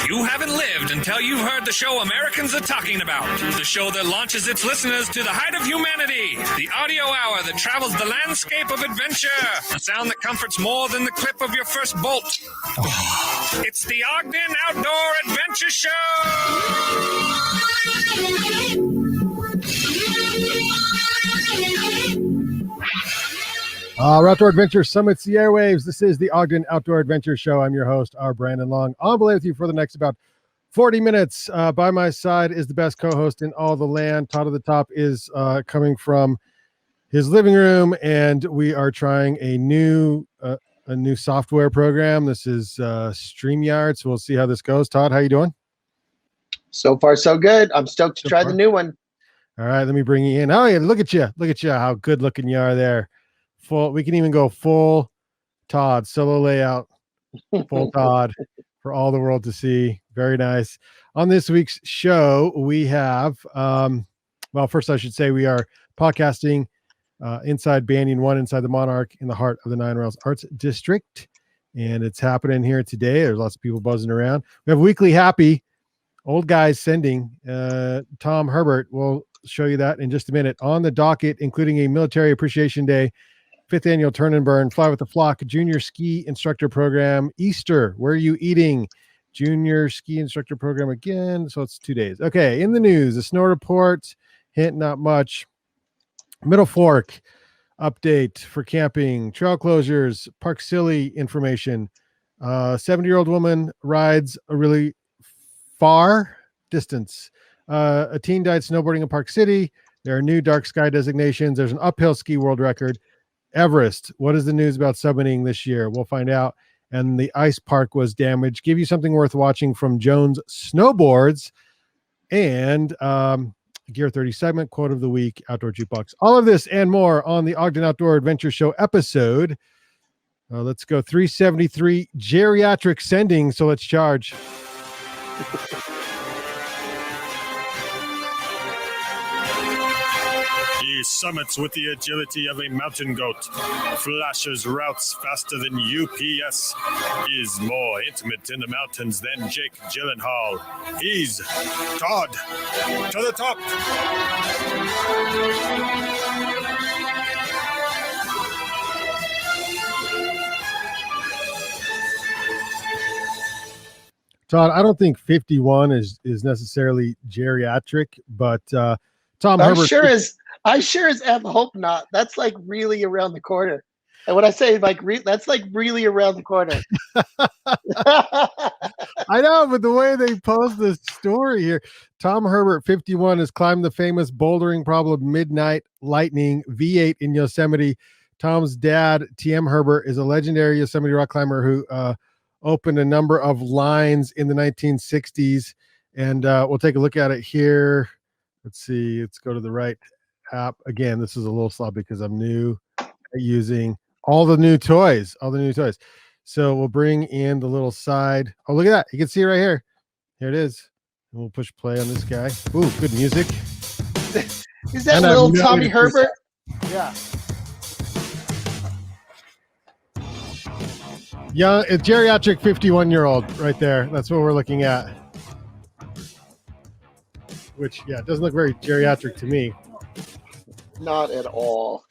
You haven't lived until you've heard the show Americans are talking about. The show that launches its listeners to the height of humanity. The audio hour that travels the landscape of adventure. The sound that comforts more than the clip of your first bolt. It's the Ogden Outdoor Adventure Show. Our Outdoor Adventure summits the airwaves. This is the Ogden Outdoor Adventure Show. I'm your host, R. Brandon Long. I'll be with you for the next about 40 minutes. By my side is the best co-host in all the land. Todd at the top is coming from his living room, and we are trying a new software program. This is StreamYard, so we'll see how this goes. Todd, how you doing? So far, so good. I'm stoked to try the new one. All right, let me bring you in. Oh, yeah, look at you. Look at you, how good looking you are there. Full, we can even go full Todd, solo layout, full Todd for all the world to see. Very nice. On this week's show, we have, well, first I should say we are podcasting inside Banyan 1, inside the Monarch, in the heart of the Nine Rails Arts District. And it's happening here today. There's lots of people buzzing around. We have Weekly Happy, Old Guys Sending. Tom Herbert will show you that in just a minute. On the docket, including a Military Appreciation Day, 5th annual Turn and Burn, Fly with the Flock, Junior Ski Instructor Program, Easter, Where Are You Eating? Junior Ski Instructor Program again. So it's 2 days. Okay, in the news, the snow report, hint, not much. Middle Fork update for camping, trail closures, Park Silly information. 70-year-old woman rides a really far distance. A teen died snowboarding in Park City. There are new dark sky designations. There's an uphill ski world record. Everest, what is the news about summiting this year? We'll find out. And the ice park was damaged. Give you something worth watching from Jones Snowboards. And Gear 30 segment, quote of the week, Outdoor Jukebox. All of this and more on the Ogden Outdoor Adventure Show episode. Let's go 373 Geriatric Sending. So let's charge. He summits with the agility of a mountain goat, flashes routes faster than UPS, is more intimate in the mountains than Jake Gyllenhaal. He's Todd to the top. Todd, I don't think 51 is necessarily geriatric, but Tom I Herbert sure as F hope not. That's like really around the corner. And when I say like that's like really around the corner. I know, but the way they post this story here, Tom Herbert, 51, has climbed the famous bouldering problem Midnight Lightning V8 in Yosemite. Tom's dad, TM Herbert, is a legendary Yosemite rock climber who opened a number of lines in the 1960s. And we'll take a look at it here. Let's see. Let's go to the right app. Again, this is a little slow because I'm new at using all the new toys. So we'll bring in the little side. Oh, look at that. You can see it right here. Here it is. And we'll push play on this guy. Ooh, good music. Is that little Tommy Herbert? Yeah. Yeah, a geriatric 51-year-old right there. That's what we're looking at. Which, yeah, doesn't look very geriatric to me. Not at all.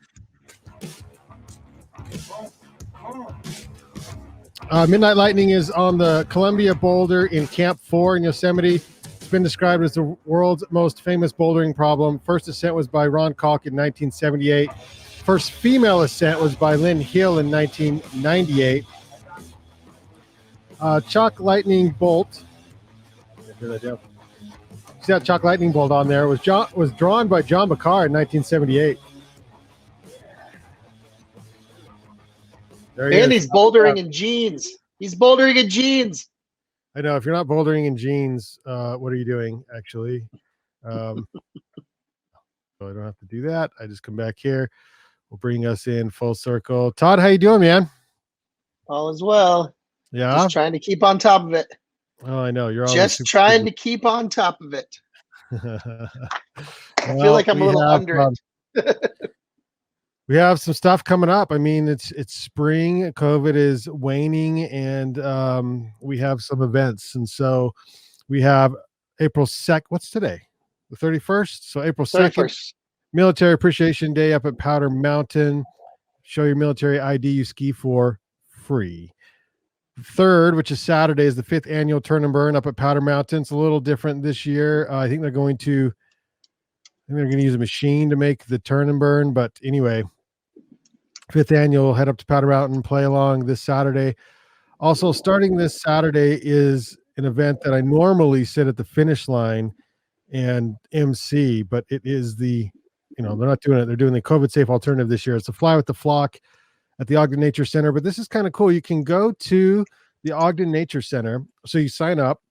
Midnight Lightning is on the Columbia Boulder in Camp 4 in Yosemite. It's been described as the world's most famous bouldering problem. First ascent was by Ron Kalk in 1978. First female ascent was by Lynn Hill in 1998. Chalk Lightning Bolt. See that Chalk Lightning Bolt on there was drawn by John Bakar in 1978. And he's bouldering in jeans. He's bouldering in jeans. I know. If you're not bouldering in jeans, what are you doing, actually? So I don't have to do that. I just come back here. We'll bring us in full circle. Todd, how you doing, man? All is well. Yeah? Just trying to keep on top of it. Oh, I know. You're just trying to keep on top of it. I feel like I'm a little under it. We have some stuff coming up. I mean, it's spring, COVID is waning, and we have some events. And so we have April 2nd. What's today? The 31st. So April 2nd, 31st. Military Appreciation Day up at Powder Mountain. Show your military ID. You ski for free. 3rd, which is Saturday, is the 5th annual Turn and Burn up at Powder Mountain. It's a little different this year. I think they're going to use a machine to make the turn and burn. But anyway, 5th annual, head up to Powder Mountain, play along this Saturday. Also, starting this Saturday is an event that I normally sit at the finish line and MC, but it is they're not doing it. They're doing the COVID-safe alternative this year. It's a Fly with the Flock at the Ogden Nature Center. But this is kind of cool. You can go to the Ogden Nature Center. So you sign up,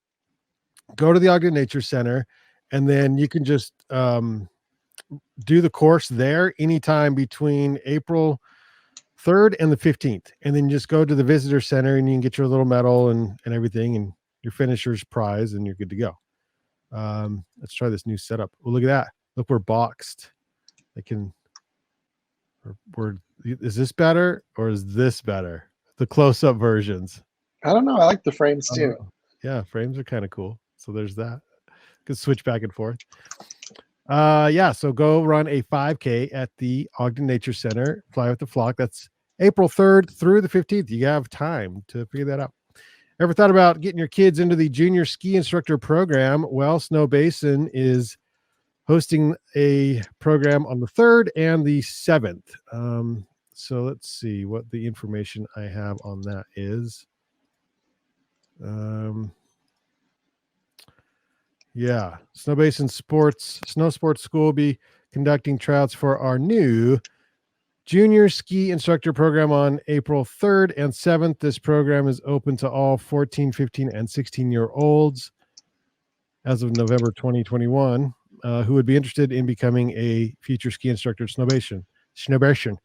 go to the Ogden Nature Center, and then you can just do the course there anytime between April 3rd and the 15th. And then you just go to the visitor center and you can get your little medal and everything and your finisher's prize, and you're good to go. Let's try this new setup. Well, look at that. Look, we're boxed. Is this better or is this better? The close-up versions. I don't know. I like the frames too. Yeah, frames are kind of cool. So there's that. Could switch back and forth. So go run a 5K at the Ogden Nature Center, Fly with the Flock. That's April 3rd through the 15th. You have time to figure that out. Ever thought about getting your kids into the junior ski instructor program? Well, Snowbasin is hosting a program on the 3rd and the 7th. So let's see what the information I have on that is. Snowbasin Snow Sports School will be conducting tryouts for our new junior ski instructor program on April 3rd and 7th. This program is open to all 14, 15, and 16-year-olds as of November 2021 who would be interested in becoming a future ski instructor at Snowbasin.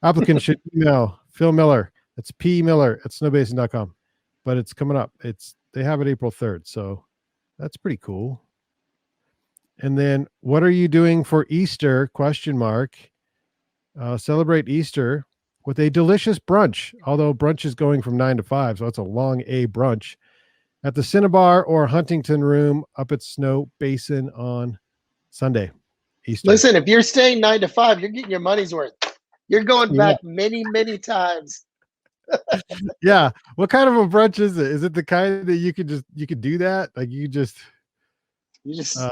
Applicants should email Phil Miller. That's pmiller@snowbasin.com. But it's coming up. They have it April 3rd, so that's pretty cool. And then, what are you doing for Easter? ? Celebrate Easter with a delicious brunch. Although brunch is going from 9 to 5, so it's a long A brunch at the Cinnabar or Huntington room up at Snowbasin on Sunday. Easter. Listen, if you're staying 9 to 5, you're getting your money's worth. You're going back many, many times. Yeah. What kind of a brunch is it? Is it the kind that you could do that? Like you just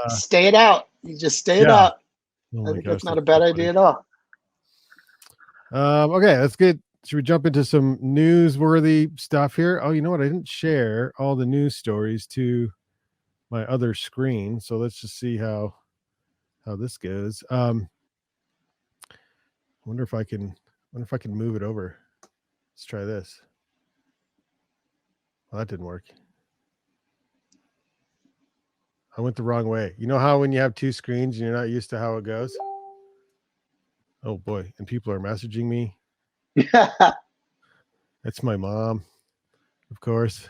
stay it out. You just stay it out. Oh I think that's not a bad idea at all. Okay, let's get. Should we jump into some newsworthy stuff here? Oh, you know what? I didn't share all the news stories to my other screen, so let's just see how this goes. Wonder if I can move it over. Let's try this. Well, that didn't work. I went the wrong way. You know how when you have two screens and you're not used to how it goes? Oh boy, and people are messaging me. That's my mom, of course.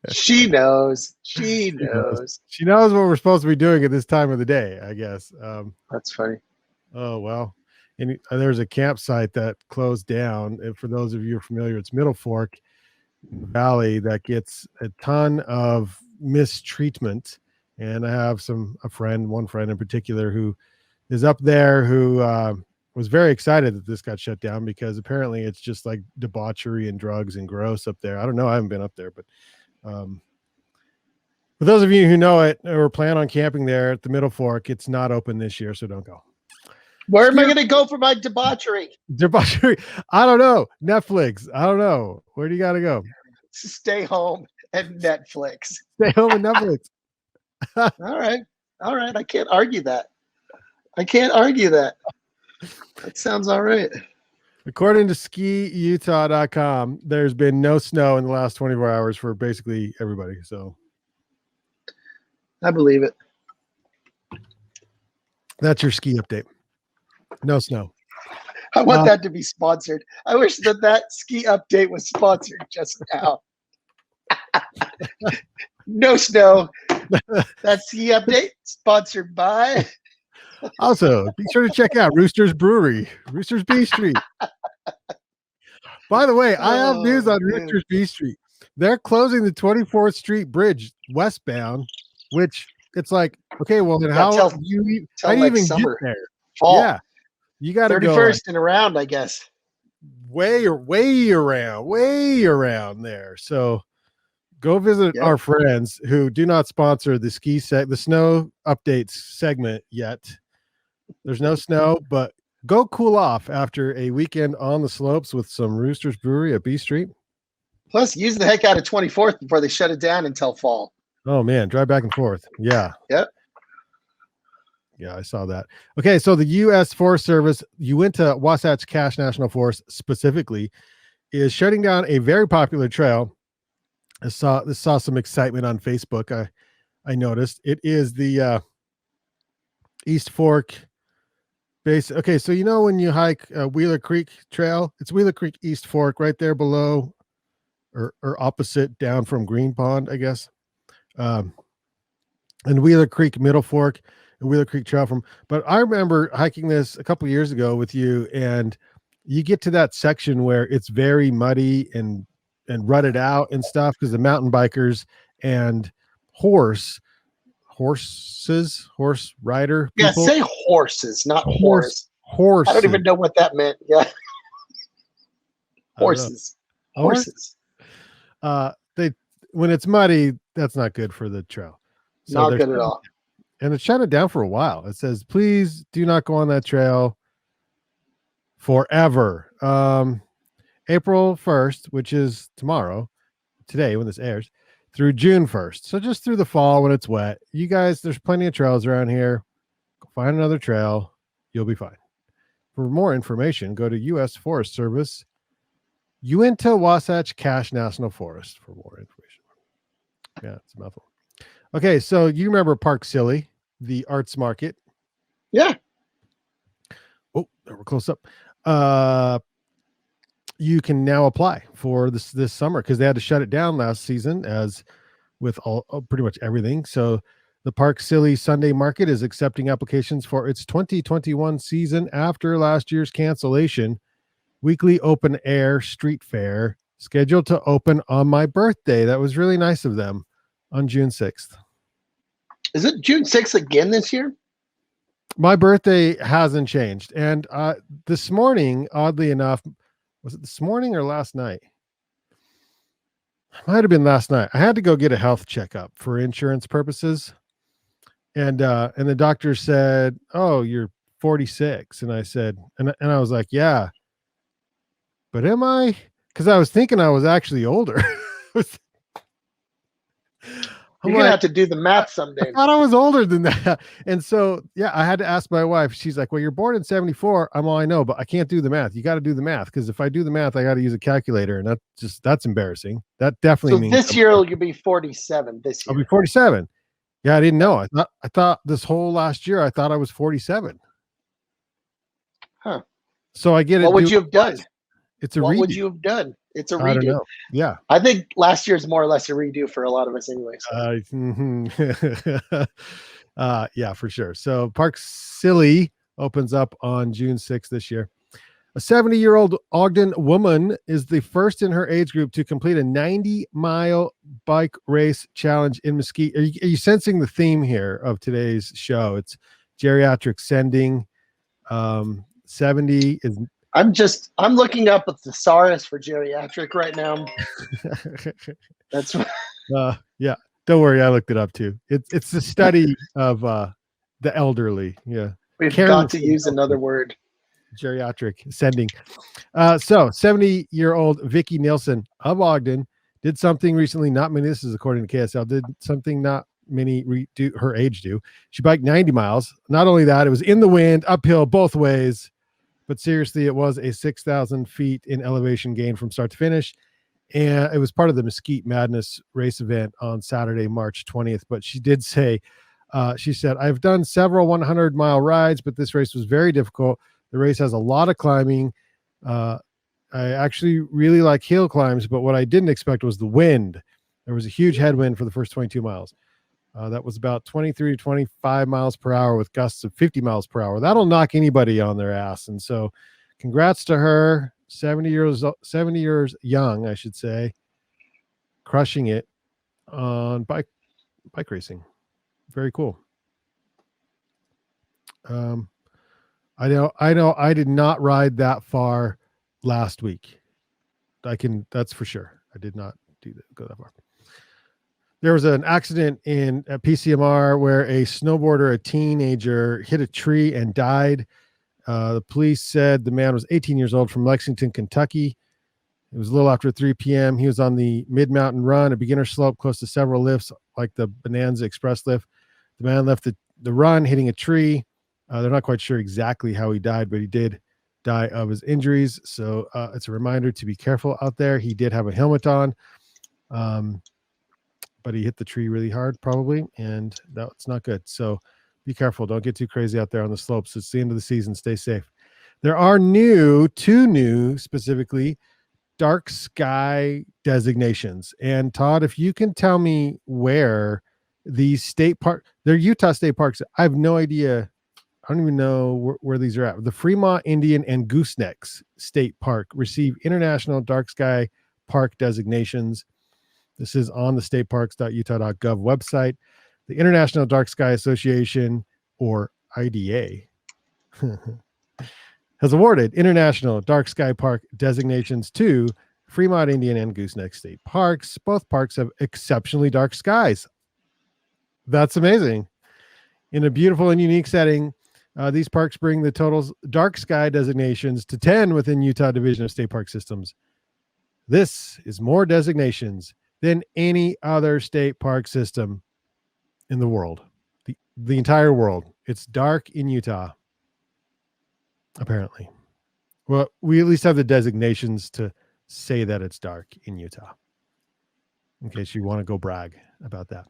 She knows. She knows. She knows what we're supposed to be doing at this time of the day, I guess. That's funny. Oh, well. And there's a campsite that closed down. And for those of you who are familiar, it's Middle Fork Valley that gets a ton of mistreatment. And I have one friend in particular who is up there who was very excited that this got shut down because apparently it's just like debauchery and drugs and gross up there. I don't know. I haven't been up there, but for those of you who know it or plan on camping there at the Middle Fork, it's not open this year, so don't go. Where am I going to go for my debauchery? Debauchery. I don't know. Netflix. I don't know. Where do you got to go? Stay home and Netflix. Stay home and Netflix. All right. I can't argue that. That sounds all right. According to skiutah.com, there's been no snow in the last 24 hours for basically everybody. So I believe it. That's your ski update. No snow. I want that to be sponsored. I wish that ski update was sponsored just now. No snow. That ski update sponsored by Also, be sure to check out Rooster's Brewery, Rooster's B Street. By the way, I have news on Rooster's B Street. They're closing the 24th Street Bridge westbound, which it's like, okay, well, then how do you even summer, get there? fall. Yeah, you got to go 31st and around, I guess. way around there. So go visit our friends who do not sponsor the the snow updates segment yet. There's no snow, but go cool off after a weekend on the slopes with some Rooster's Brewery at B Street. Plus, use the heck out of 24th before they shut it down until fall. Oh man, drive back and forth. Yeah. Yep. Yeah, I saw that. Okay, so the U.S. Forest Service, Uinta Wasatch Cache National Forest specifically, is shutting down a very popular trail. I saw some excitement on Facebook. I noticed it is the East Fork base. Okay, so you know when you hike Wheeler Creek Trail, it's Wheeler Creek East Fork right there below, or opposite down from Green Pond, I guess. And Wheeler Creek Middle Fork and Wheeler Creek Trail but I remember hiking this a couple years ago with you, and you get to that section where it's very muddy and rutted out and stuff because the mountain bikers and horse rider people. Yeah, say horses, not horse. Horse. I don't even know what that meant. Yeah. Horses. When it's muddy, that's not good for the trail. So not good at all. And it's shut it down for a while. It says, please do not go on that trail forever. April 1st, which is today when this airs, through June 1st. So just through the fall when it's wet. You guys, there's plenty of trails around here. Go find another trail. You'll be fine. For more information, go to U.S. Forest Service, Uinta Wasatch Cache National Forest for more information. Yeah, it's a mouthful. Okay, so you remember Park Silly, the arts market? Yeah. Oh, we're close up. You can now apply for this summer because they had to shut it down last season, as with pretty much everything. So the Park Silly Sunday Market is accepting applications for its 2021 season after last year's cancellation. Weekly open air street fair scheduled to open on my birthday. That was really nice of them, on June 6th. Is it June 6th again this year? My birthday hasn't changed. And this morning, oddly enough, was it this morning or last night? It might have been last night. I had to go get a health checkup for insurance purposes. And the doctor said, "Oh, you're 46." And I said, and I was like, "Yeah. But am I?" Because I was thinking I was actually older. You're going to have to do the math someday. I thought I was older than that. And so, yeah, I had to ask my wife. She's like, "Well, you're born in 74. I'm all I know, but I can't do the math. You got to do the math. Because if I do the math, I got to use a calculator. And that's embarrassing. That definitely means this year you'll be 47 this year. I'll be 47. Yeah, I didn't know. I thought this whole last year, I thought I was 47. Huh. So I get it. What would you have done? It's a redo. What would you have done? It's a redo. I don't know. Yeah. I think last year's more or less a redo for a lot of us anyway. Yeah, for sure. So Park Silly opens up on June 6th this year. A 70-year-old Ogden woman is the first in her age group to complete a 90-mile bike race challenge in Mesquite. Are you sensing the theme here of today's show? It's geriatric sending. 70 is... I'm looking up a thesaurus for geriatric right now. That's yeah. Don't worry, I looked it up too. It's the study of the elderly. Yeah. We've got to use another word. Geriatric sending. So 70-year-old Vicki Nielsen of Ogden did something recently, not many, this is according to KSL, did something not many her age do. She biked 90 miles. Not only that, it was in the wind, uphill both ways. But seriously, it was a 6,000 feet in elevation gain from start to finish. And it was part of the Mesquite Madness race event on Saturday, March 20th. But she did say, she said, "I've done several 100-mile rides, but this race was very difficult. The race has a lot of climbing. I actually really like hill climbs, but what I didn't expect was the wind. There was a huge headwind for the first 22 miles. That was about 23 to 25 miles per hour with gusts of 50 miles per hour. That'll knock anybody on their ass. And so congrats to her, 70 years young, I should say, crushing it on bike racing. Very cool. I know I did not ride that far last week. That's for sure. I did not go that far. There was an accident at PCMR where a snowboarder, a teenager, hit a tree and died. The police said the man was 18 years old from Lexington, Kentucky. It was a little after 3 p.m. He was on the mid-mountain run, a beginner slope close to several lifts, like the Bonanza Express lift. The man left the run, hitting a tree. They're not quite sure exactly how he died, but he did die of his injuries. So it's a reminder to be careful out there. He did have a helmet on. But he hit the tree really hard probably, and that's not good. So be careful. Don't get too crazy out there on the slopes. It's the end of the season. Stay safe. There are two new specifically dark sky designations. And Todd, if you can tell me where these they're Utah state parks. I have no idea. I don't even know where these are at. The Fremont Indian and Gooseneck State Park receive international dark sky park designations. This is on the stateparks.utah.gov website. The International Dark Sky Association, or IDA, has awarded International Dark Sky Park designations to Fremont Indian and Gooseneck State Parks. Both parks have exceptionally dark skies. That's amazing. In a beautiful and unique setting, these parks bring the total dark sky designations to 10 within Utah Division of State Park Systems. This is more designations than any other state park system in the world, the entire world. It's dark in Utah, apparently. Well, we at least have the designations to say that it's dark in Utah, in case you want to go brag about that.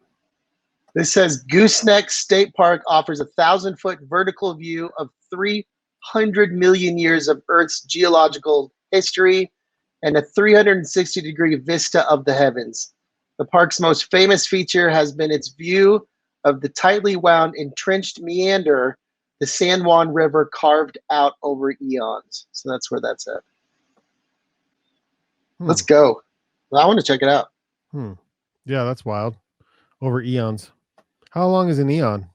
This says Gooseneck State Park offers a 1,000-foot vertical view of 300 million years of Earth's geological history and a 360-degree vista of the heavens. The park's most famous feature has been its view of the tightly wound entrenched meander the San Juan River carved out over eons. So that's where that's at. Let's go. Well, I want to check it out. Yeah, that's wild. Over eons. How long is an eon?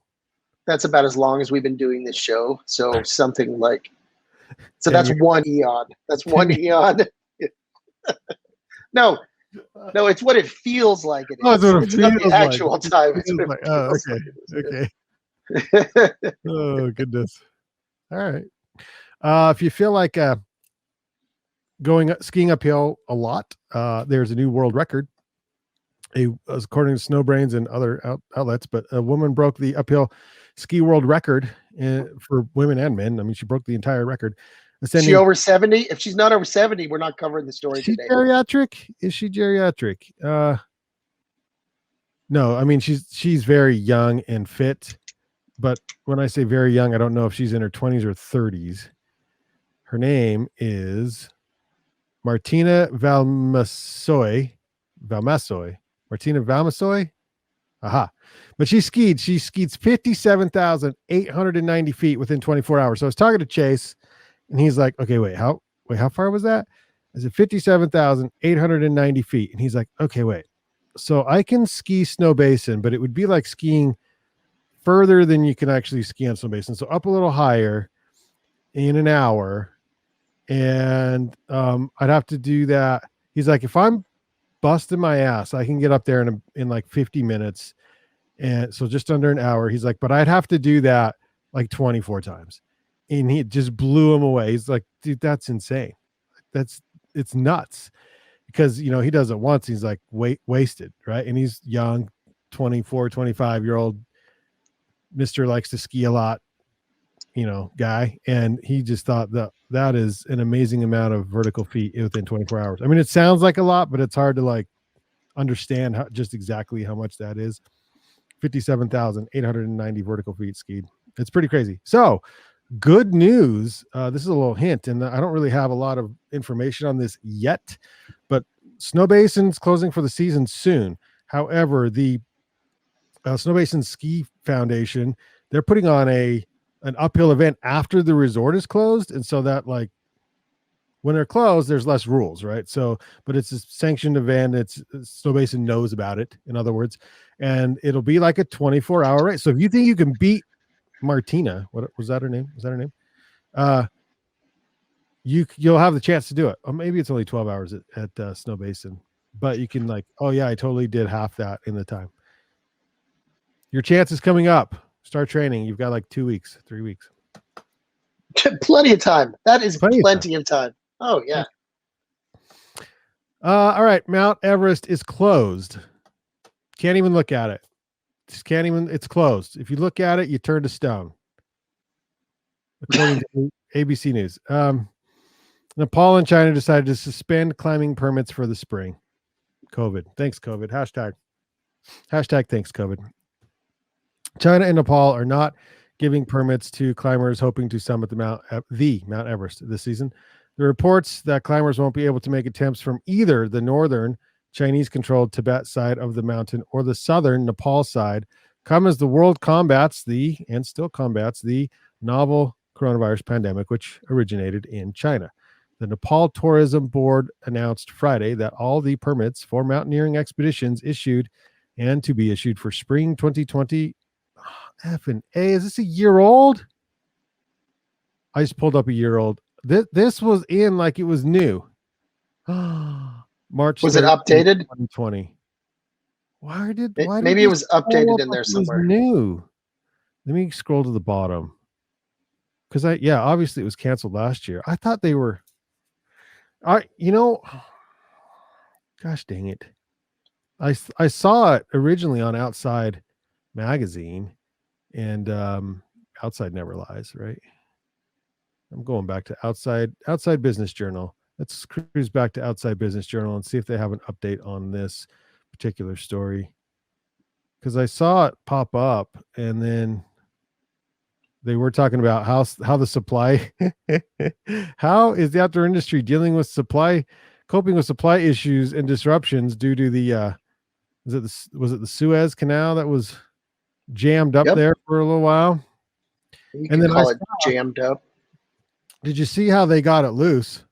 That's about as long as we've been doing this show. So something like, so that's 1 eon. That's 1 eon. No, it's what it feels like. It is. Oh, it's what it not feels the actual like. time. It It's what it oh, feels okay. like. Okay. Oh, goodness. All right. If you feel like going skiing uphill a lot, there's a new world record. According to Snowbrains and other outlets, but a woman broke the uphill ski world record for women and men. I mean, she broke the entire record. Is she over 70? If she's not over 70, we're not covering the story today. Geriatric? Is she geriatric? No, I mean, she's very young and fit, but when I say very young, I don't know if she's in her 20s or 30s. Her name is Martina Valmasoy. Martina Valmasoy. Aha. But she skied 57,890 feet within 24 hours. So I was talking to Chase and he's like, okay, wait, how far was that? I said 57,890 feet. And he's like, okay, wait. So I can ski Snowbasin, but it would be like skiing further than you can actually ski on Snowbasin. So up a little higher in an hour. And I'd have to do that. He's like, if I'm busting my ass, I can get up there in like 50 minutes. And so just under an hour. He's like, but I'd have to do that like 24 times. And he just blew him away. He's like, dude, that's insane. It's nuts. Because, you know, he does it once. He's like wasted, right? And he's young, 24, 25-year-old Mr. likes to ski a lot, you know, guy. And he just thought that is an amazing amount of vertical feet within 24 hours. I mean, it sounds like a lot, but it's hard to like understand just exactly how much that is. 57,890 vertical feet skied. It's pretty crazy. So good news. This is a little hint, and I don't really have a lot of information on this yet, but Snowbasin's closing for the season soon. However, the Snowbasin Ski Foundation, they're putting on an uphill event after the resort is closed. And so that, like, when they're closed, there's less rules, right? So, but it's a sanctioned event. Snowbasin knows about it, in other words, and it'll be like a 24-hour race. So if you think you can beat Martina, what was that her name? Was that her name? You'll have the chance to do it. Or maybe it's only 12 hours at Snowbasin, but you can, like, oh yeah, I totally did half that in the time. Your chance is coming up. Start training. You've got like 2 weeks, 3 weeks. Plenty of time. That is plenty of time. Oh, yeah. All right. Mount Everest is closed. Can't even look at it. Just can't even. It's closed. If you look at it, you turn to stone. According to ABC News. Nepal and China decided to suspend climbing permits for the spring. COVID. Thanks, COVID. Hashtag thanks, COVID. China and Nepal are not giving permits to climbers hoping to summit the Mount Everest this season. The reports that climbers won't be able to make attempts from either the northern Chinese-controlled Tibet side of the mountain or the southern Nepal side come as the world combats and still combats the novel coronavirus pandemic, which originated in China. The Nepal Tourism Board announced Friday that all the permits for mountaineering expeditions issued and to be issued for spring 2020. F&A, is this a year old? I just pulled up a year old. This was in like it was new. March. Was it updated? 2020. Maybe it was updated in there somewhere. New. Let me scroll to the bottom. Because obviously it was canceled last year. I thought they were. Gosh dang it. I saw it originally on Outside Magazine, and Outside Never Lies, right? I'm going back to Outside Business Journal. Let's cruise back to Outside Business Journal and see if they have an update on this particular story. Because I saw it pop up, and then they were talking about how the supply, how is the outdoor industry coping with supply issues and disruptions due to the was it the Suez Canal that was jammed up there for a little while? You can call it jammed up. Did you see how they got it loose?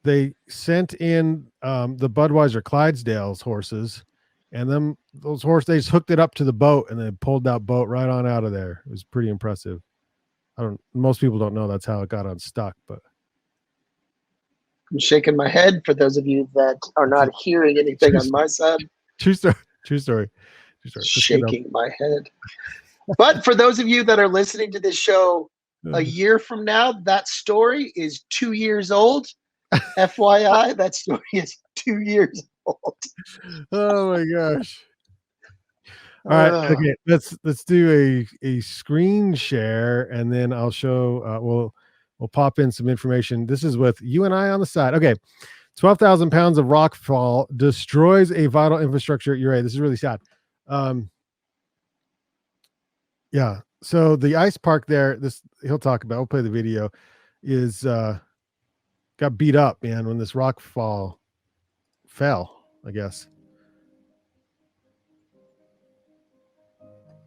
They sent in the Budweiser Clydesdales horses, and those horses, they just hooked it up to the boat and then pulled that boat right on out of there. It was pretty impressive. Most people don't know that's how it got unstuck, but I'm shaking my head for those of you that are not hearing anything on my side. True story. Shaking my head. But for those of you that are listening to this show a year from now, that story is 2 years old. FYI, that story is 2 years old. Oh my gosh. All right. Okay. Let's do a screen share, and then I'll show we'll pop in some information. This is with you and I on the side. Okay. 12,000 pounds of rock fall destroys a vital infrastructure at Ouray. This is really sad. Yeah. So the ice park there, he'll talk about, we'll play the video, is got beat up, man, when this rock fall fell, I guess.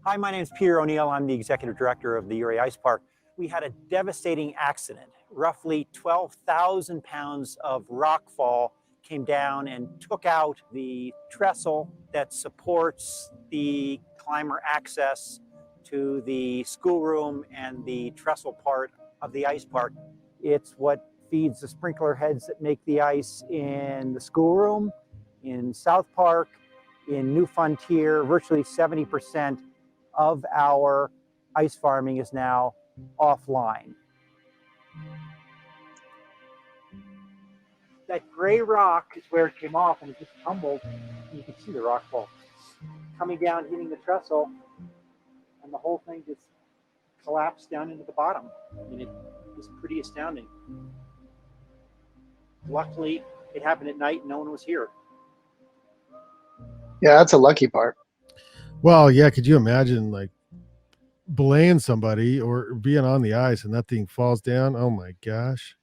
Hi, my name is Peter O'Neill. I'm the executive director of the Ouray Ice Park. We had a devastating accident. Roughly 12,000 pounds of rock fall came down and took out the trestle that supports the climber access to the schoolroom and the trestle part of the ice park. It's what feeds the sprinkler heads that make the ice in the schoolroom, in South Park, in New Frontier. Virtually 70% of our ice farming is now offline. That gray rock is where it came off, and it just tumbled. You can see the rock fall coming down, hitting the trestle, and the whole thing just collapsed down into the bottom. I mean, it was pretty astounding. Luckily, it happened at night and no one was here. Yeah, that's a lucky part. Well, yeah, could you imagine like belaying somebody or being on the ice and that thing falls down? Oh my gosh.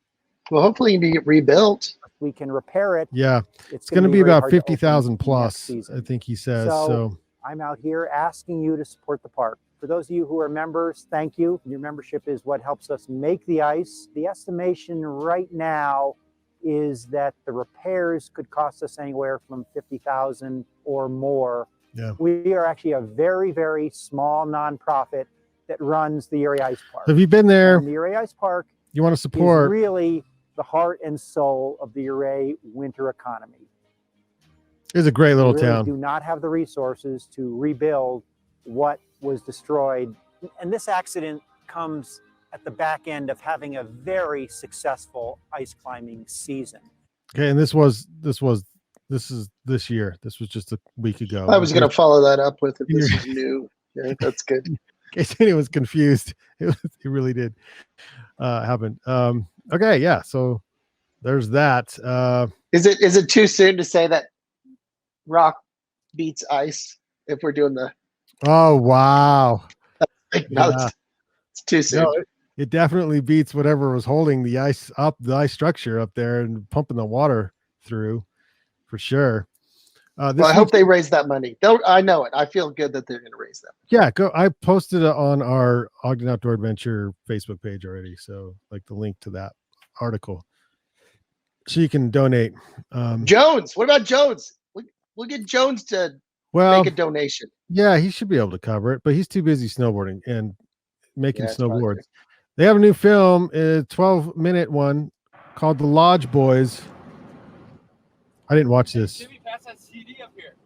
Well, hopefully it can be rebuilt. We can repair it. Yeah, it's going to be about 50,000 plus, I think he says. So I'm out here asking you to support the park. For those of you who are members, thank you. Your membership is what helps us make the ice. The estimation right now is that the repairs could cost us anywhere from $50,000 or more. Yeah. We are actually a very, very small nonprofit that runs the Erie Ice Park. Have you been there? And the Erie Ice Park You want to support? is really the heart and soul of the Erie winter economy. It's a great little We really town. do not have the resources to rebuild what was destroyed. And this accident comes at the back end of having a very successful ice climbing season. Okay, and this is this year. This was just a week ago. I was going to follow that up with if this is new. Yeah, that's good. In case anyone was confused, it really did happen. Okay, yeah. So there's that. Is it too soon to say that rock beats ice if we're doing the? Oh wow! No, Yeah. it's too soon. No, it definitely beats whatever was holding the ice structure up there and pumping the water through, for sure. Well, I hope they raise that money. I know it. I feel good that they're going to raise that. Yeah, go. I posted it on our Ogden Outdoor Adventure Facebook page already, so like the link to that article, so you can donate. Jones, what about Jones? We'll get Jones to make a donation. Yeah, he should be able to cover it, but he's too busy snowboarding and making Yeah, it's probably snowboards. They have a new film, a 12-minute one called The Lodge Boys. I didn't watch this. Jimmy, pass that CD up here.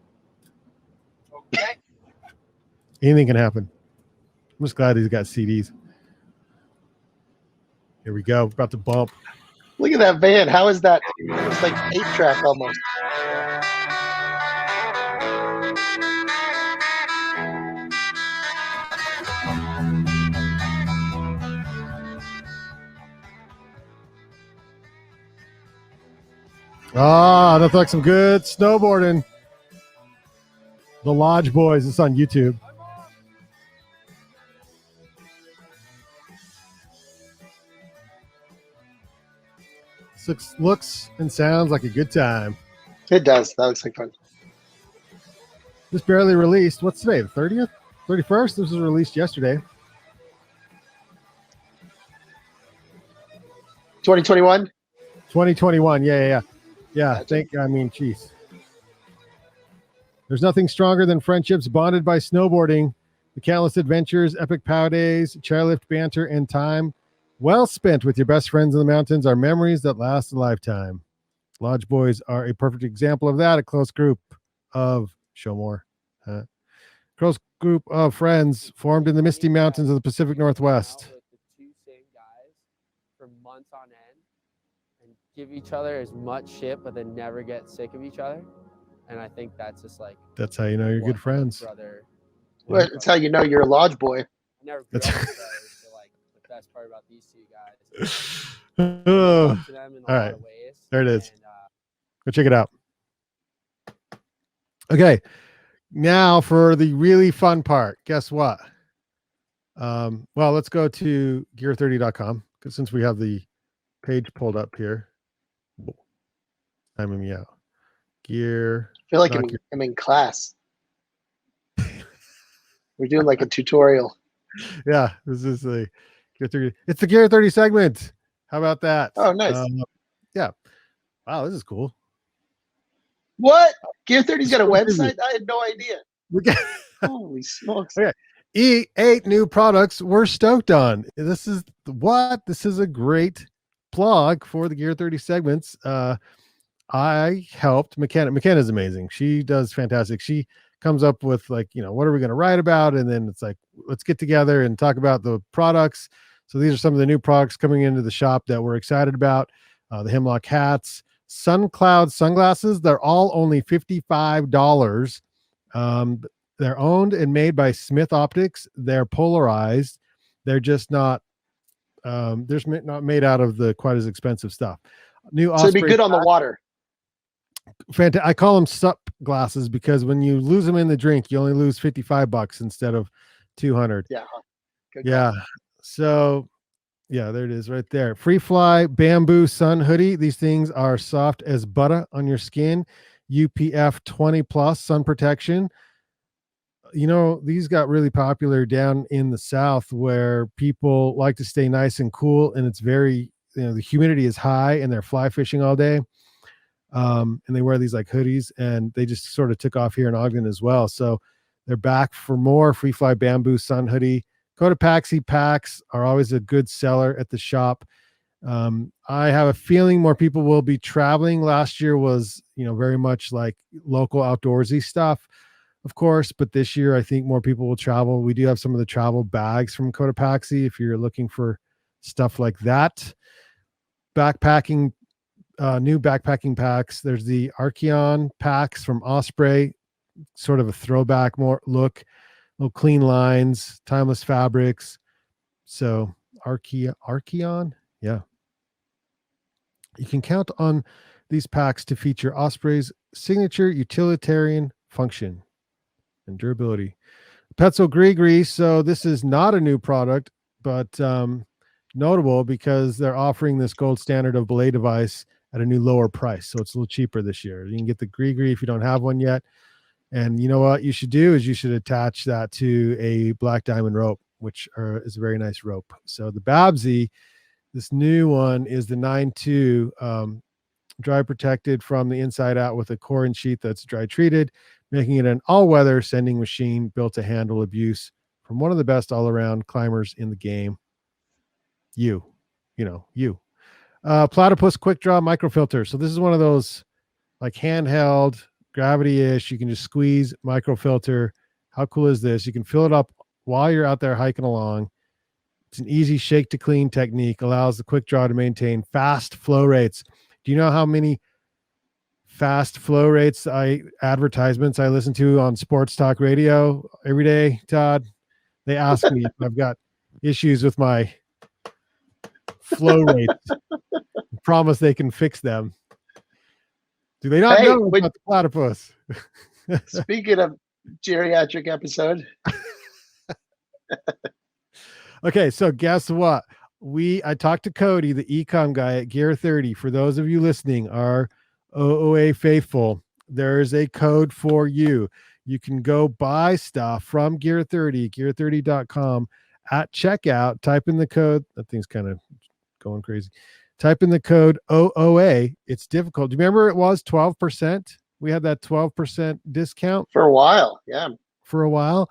Okay. Anything can happen. I'm just glad he's got CDs. Here we go. We're about to bump. Look at that van. How is that? It's like 8-track almost. Ah, that's like some good snowboarding. The Lodge Boys. It's on YouTube. Looks and sounds like a good time. It does. That looks like fun. Just barely released. What's today? The 30th? 31st? This was released yesterday. 2021? 2021. Yeah. Jeez. There's nothing stronger than friendships bonded by snowboarding. The countless adventures, epic pow days, chairlift banter, and time well spent with your best friends in the mountains are memories that last a lifetime. Lodge Boys are a perfect example of that. A close group of close group of friends formed in the misty mountains of the Pacific Northwest. With the two same guys for months on end and give each other as much shit, but then never get sick of each other. And I think that's just like That's how you know you're good friends. Brother. Well, it's how you know you're a lodge boy. I never grew up with those, so like the best part about these two guys. Oh, Up to them in a all lot right. of ways. There it is. And, Go check it out. Okay. Now for the really fun part. Guess what? Well, let's go to gear30.com because since we have the page pulled up here. Timing me out. Gear. I feel like not I'm in class. We're doing like a tutorial. Yeah, this is the Gear 30. It's the Gear 30 segment. How about that? Oh, nice. Yeah. Wow, this is cool. What? Gear 30's got a website? I had no idea. Holy smokes. Okay. 8 new products we're stoked on. This is a great plug for the Gear 30 segments. I helped McKenna. McKenna's amazing. She does fantastic. She comes up with like, what are we going to write about? And then it's like, let's get together and talk about the products. So these are some of the new products coming into the shop that we're excited about. The Hemlock hats, Sun Cloud sunglasses. They're all only $55. They're owned and made by Smith Optics. They're polarized. They're just not, they're not made out of the quite as expensive stuff. New So it'd be good on the water. I call them sup glasses because when you lose them in the drink, you only lose $55 instead of $200. Yeah. Good Yeah. So yeah, there it is right there. Free Fly bamboo sun hoodie. These things are soft as butter on your skin. UPF 20+ sun protection. these got really popular down in the South where people like to stay nice and cool, and it's very, the humidity is high, and they're fly fishing all day. And they wear these like hoodies, and they just sort of took off here in Ogden as well. So they're back for more Free Fly Bamboo Sun Hoodie. Cotopaxi packs are always a good seller at the shop. I have a feeling more people will be traveling. Last year was, very much like local outdoorsy stuff, of course, but this year I think more people will travel. We do have some of the travel bags from Cotopaxi if you're looking for stuff like that. Backpacking, new backpacking packs. There's the Archeon packs from Osprey, sort of a throwback more look, little clean lines, timeless fabrics. So Archeon, yeah. You can count on these packs to feature Osprey's signature utilitarian function and durability. Petzl Gree. So this is not a new product, but notable because they're offering this gold standard of belay device at a new lower price. So it's a little cheaper this year. You can get the Gree if you don't have one yet. And you know what you should do is you should attach that to a black diamond rope, which is a very nice rope. So the Babsy, this new one is the 9.2 dry protected from the inside out with a core and sheath that's dry treated, making it an all-weather sending machine built to handle abuse from one of the best all-around climbers in the game. You. Platypus quick draw microfilter. So this is one of those like handheld, gravity-ish. You can just squeeze microfilter. How cool is this? You can fill it up while you're out there hiking along. It's an easy shake to clean technique, allows the quick draw to maintain fast flow rates. Do you know how many fast flow rates advertisements I listen to on sports talk radio every day, Todd? They ask me if I've got issues with my flow rates. Promise they can fix them. Do they not know about the platypus? Speaking of geriatric episode. Okay, so guess what? I talked to Cody, the ecom guy at Gear 30. For those of you listening, our OOA faithful, there's a code for you. You can go buy stuff from Gear 30, gear30.com at checkout. Type in the code. That thing's kind of going crazy. Type in the code OOA. It's difficult. Do you remember it was 12%? We had that 12% discount for a while. Yeah. For a while.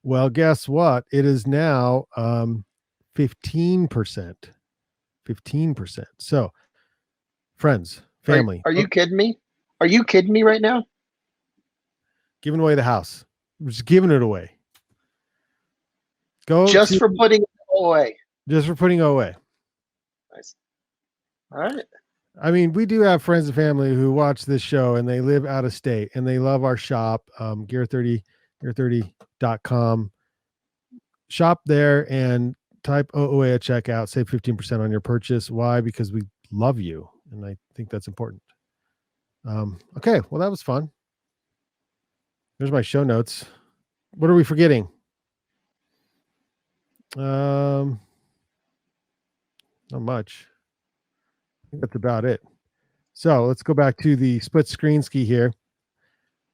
Well, guess what? It is now 15%. 15%. So, friends, family. Are you kidding me? Are you kidding me right now? Giving away the house. We're just giving it away. For putting it away. Just for putting it away. Nice. All right. I mean, we do have friends and family who watch this show and they live out of state and they love our shop, Gear 30, gear30.com. Shop there and type OOA at checkout, save 15% on your purchase. Why? Because we love you. And I think that's important. Okay. Well, that was fun. There's my show notes. What are we forgetting? Not much. I think that's about it. So let's go back to the split screen ski here.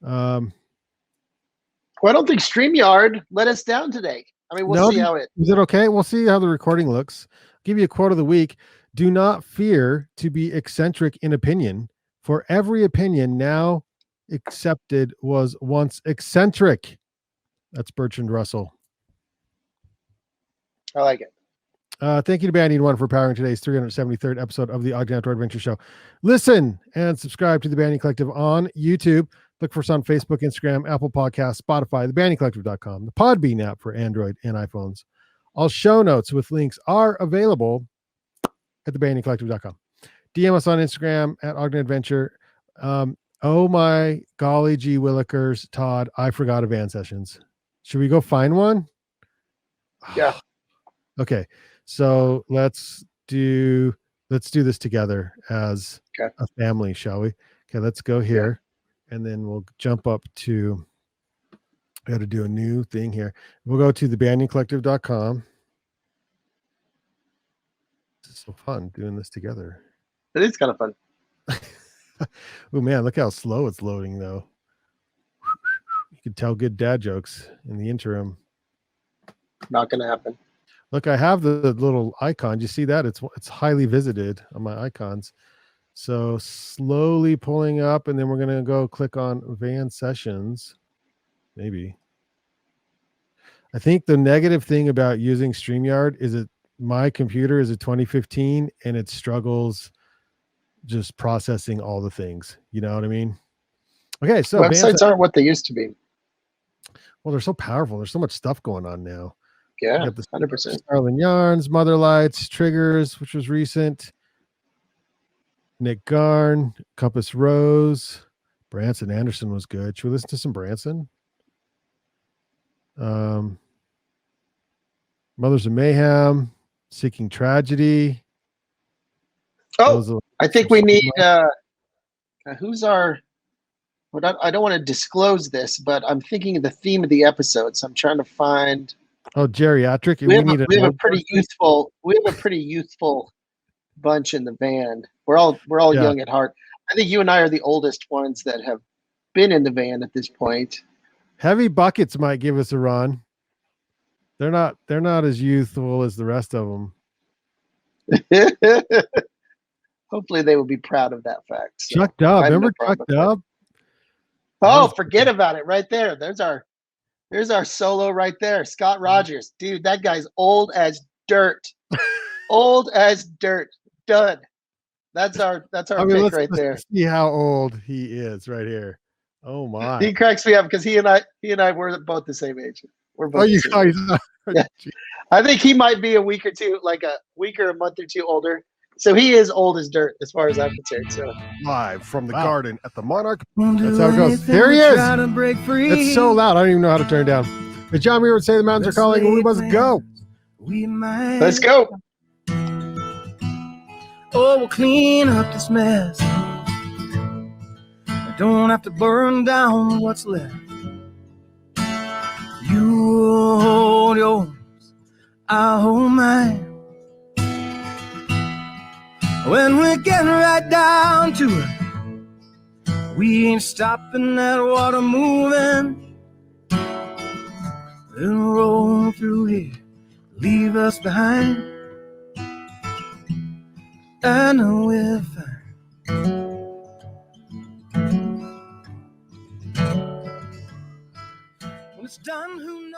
Well, I don't think StreamYard let us down today. I mean, we'll see how it is. It okay? We'll see how the recording looks. I'll give you a quote of the week. Do not fear to be eccentric in opinion, for every opinion now accepted was once eccentric. That's Bertrand Russell. I like it. Thank you to Banyan One for powering today's 373rd episode of the Ogden Outdoor Adventure Show. Listen and subscribe to the Banyan Collective on YouTube. Look for us on Facebook, Instagram, Apple Podcasts, Spotify, thebanyancollective.com, the Podbean app for Android and iPhones. All show notes with links are available at thebanyancollective.com. DM us on Instagram at Ogden Adventure. Oh my golly gee willikers, Todd, I forgot a van sessions. Should we go find one? Yeah. Okay. So let's do this together as a family, shall we? Okay, let's go here. And then we'll jump up to, I got to do a new thing here. We'll go to thebanyancollective.com. This is so fun doing this together. It is kind of fun. Oh man, look how slow it's loading though. You could tell good dad jokes in the interim. Not gonna happen. Look, I have the little icon. Do you see that? It's highly visited on my icons. So slowly pulling up, and then we're gonna go click on van sessions. Maybe. I think the negative thing about using StreamYard is that my computer is a 2015 and it struggles just processing all the things. You know what I mean? Okay, so Websites aren't what they used to be. well, they're so powerful. There's so much stuff going on now. Yeah, You got the 100%. Starlin Yarns, Mother Lights, Triggers, which was recent. Nick Garn, Compass Rose, Branson Anderson was good. Should we listen to some Branson? Mothers of Mayhem, Seeking Tragedy. Oh, I think we need who's our I don't want to disclose this, but I'm thinking of the theme of the episode, so I'm trying to find Geriatric. we have a pretty youthful bunch in the van. We're all young at heart. I think you and I are the oldest ones that have been in the van at this point. Heavy Buckets might give us a run. They're not as youthful as the rest of them. Hopefully they will be proud of that fact. So Chuck Dubb. Remember Chuck Dubb? Oh, forget about it right there. There's our solo right there. Scott Rogers. Dude, that guy's old as dirt. Old as dirt. Done. That's our pick right there. See how old he is right here. Oh my. He cracks me up because he and I were both the same age. We're both you guys. yeah. I think he might be a week or a month or two older. So he is old as dirt as far as I'm concerned. So live from the garden at the Monarch. That's how it goes. There he is. It's so loud. I don't even know how to turn it down. Hey, John, we would say the mountains are calling and we must go. Let's go. Oh, we'll clean up this mess. I don't have to burn down what's left. You hold yours, I'll hold mine. When we get right down to it, we ain't stopping that water moving. Then roll through here, leave us behind. I know we're fine. When it's done, who